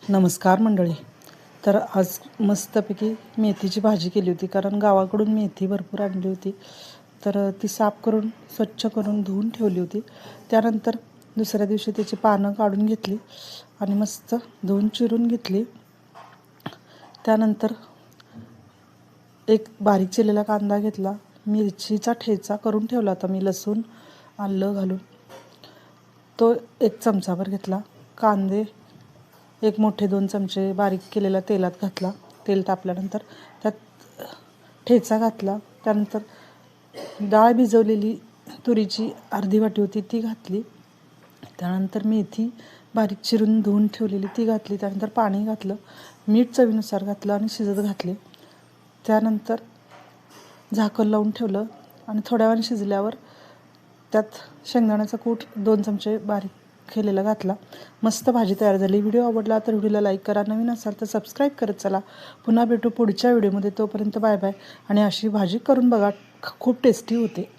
नमस्कार मंडळी. तर आज मस्तपैकी मेथीची भाजी केली होती, कारण गावाकडून मेथी भरपूर आणली होती. तर ती साफ करून स्वच्छ करून धुवून ठेवली होती. त्यानंतर दुसऱ्या दिवशी त्याची पानं काढून घेतली आणि मस्त धुवून चिरून घेतली. त्यानंतर एक बारीक चिरलेला कांदा घेतला, मिरचीचा ठेचा करून ठेवला होता मी, लसूण आलं घालून तो 1 चमचाभर घेतला. कांदे एक मोठे 2 चमचे बारीक केलेला तेलात घातला. तेल तापल्यानंतर त्यात ठेचा घातला. त्यानंतर डाळ भिजवलेली तुरीची अर्धी वाटी होती ती घातली. त्यानंतर मेथी बारीक चिरून धुवून ठेवलेली ती घातली. त्यानंतर पाणी घातलं, मीठ चवीनुसार घातलं आणि शिजत घातले. त्यानंतर झाकण लावून ठेवलं आणि थोड्या वेळाने शिजल्यावर त्यात शेंगदाण्याचा कूट 2 चमचे बारीक केलेला घातला. मस्त भाजी तयार झाली. व्हिडिओ आवडला तर व्हिडिओला लाईक करा. नवीन असाल तर सबस्क्राईब करत चला. पुन्हा भेटू पुढच्या व्हिडिओमध्ये. तोपर्यंत बाय बाय. आणि अशी भाजी करून बघा, खूप टेस्टी होते.